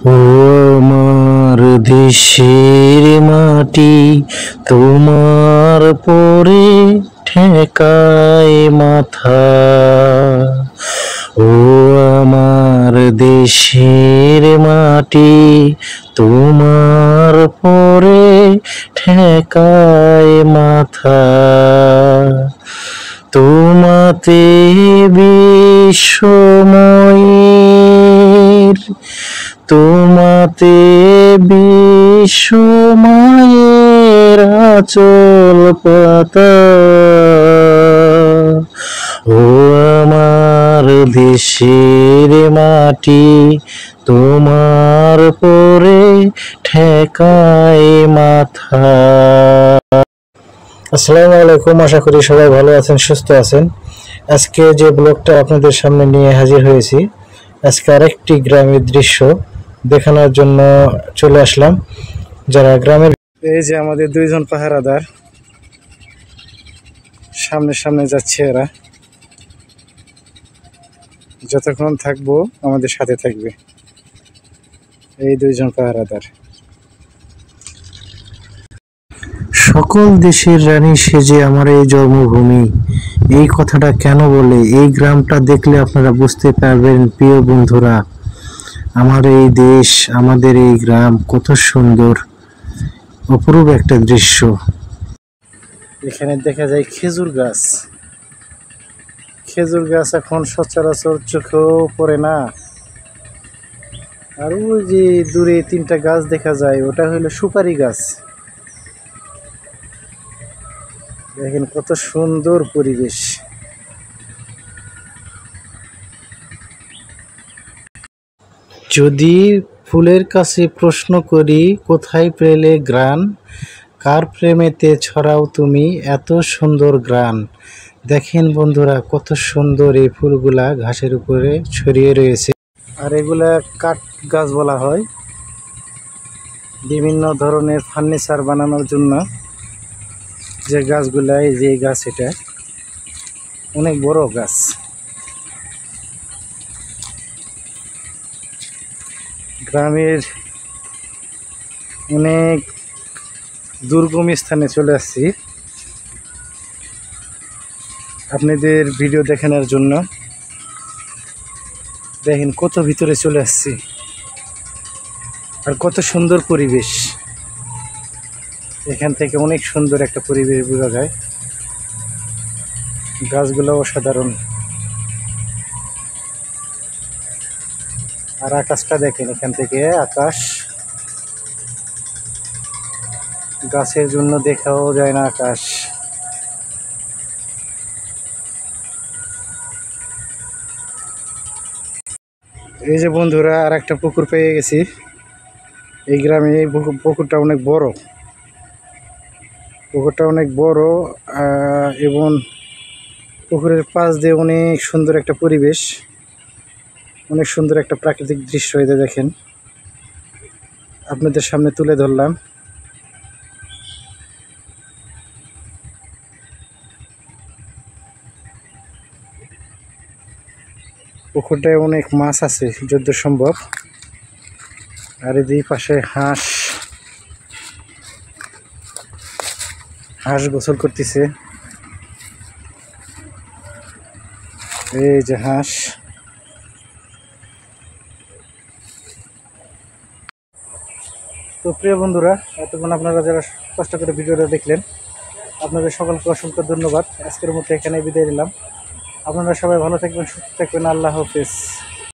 ও আমার দেশের মাটি, তোমার পরে ঠেকায় মাথা। ও আমার দেশের মাটি, তোমার পরে ঠেকায় মাথা। তোমাতে বিশ্বময়ের, তোমাতে বিশ্বময়ের আঁচল পাতা। ও আমার দেশের মাটি, তোমার পরে ঠেকায় মাথা। আসসালামু আলাইকুম, আশা করি সবাই ভালো আছেন, সুস্থ আছেন। আজকে যে ব্লগটা আপনাদের সামনে নিয়ে হাজির হয়েছি, আজকে আরেকটি গ্রামের দৃশ্য দেখানোর জন্য চলে আসলাম। যারা গ্রামের, এই যে আমাদের দুইজন পাহারাদার সামনে সামনে যাচ্ছে, এরা যতক্ষণ থাকবো আমাদের সাথে থাকবে। এই দুইজন পাহারাদার। সকল দেশের রানী সেজে আমার এই জন্মভূমি, এই কথাটা কেন বলে এই গ্রামটা দেখলে আপনারা বুঝতে পারবেন প্রিয় বন্ধুরা। আমার এই দেশ, আমাদের এই গ্রাম কত সুন্দর, অপরূপ একটা দৃশ্য। এখানে দেখা যায় খেজুর গাছ। খেজুর গাছ এখন সচরাচর চোখেও পড়ে না। আর ওই যে দূরে তিনটা গাছ দেখা যায়, ওটা হলো সুপারি গাছ। দেখেন কত সুন্দর পরিবেশ। যদি ফুলের কাছে প্রশ্ন করি, কোথায় পেলে গ্রান, কার প্রেমেতে ছড়াও তুমি এত সুন্দর গ্রান। দেখেন বন্ধুরা, কত সুন্দর এই ফুলগুলা ঘাসের উপরে ছড়িয়ে রয়েছে। আর এগুলা কাঠ গাছ বলা হয়, বিভিন্ন ধরনের ফার্নিচার বানানোর জন্য যে গাছগুলা, এই যে গাছ, এটা অনেক বড় গাছ। গ্রামের অনেক দুর্গম স্থানে চলে আসছি আপনাদের ভিডিও দেখানোর জন্য। দেখেন কত ভিতরে চলে আসছি, আর কত সুন্দর পরিবেশ। এখান থেকে অনেক সুন্দর একটা পরিবেশ বোঝা যায়। গাছগুলো অসাধারণ। আর আকাশটা দেখেন, এখান থেকে আকাশ, গাছের জন্য দেখাও যায় না আকাশ। এই যে বন্ধুরা, আর একটা পুকুর পেয়ে গেছি এই গ্রামে। এই পুকুরটা অনেক বড়, পুকুরটা অনেক বড়, এবং পুকুরের পাশ দিয়ে অনেক সুন্দর একটা পরিবেশ, অনেক সুন্দর একটা প্রাকৃতিক দৃশ্য। এটা দেখেন, আপনাদের সামনে তুলে ধরলাম। পুকুরটায় অনেক মাছ আছে যত সম্ভব। আর এই পাশে হাঁস গোসল করতেছে। এই যে হাঁস। তো প্রিয় বন্ধুরা, এতক্ষণ আপনারা যারা কষ্ট করে ভিডিওটা দেখলেন, আপনাদের সকলকে অসংখ্য ধন্যবাদ। আজকের মতো এখানে বিদায় নিলাম। আপনারা সবাই ভালো থাকবেন, সুস্থ থাকবেন। আল্লাহ হাফেজ।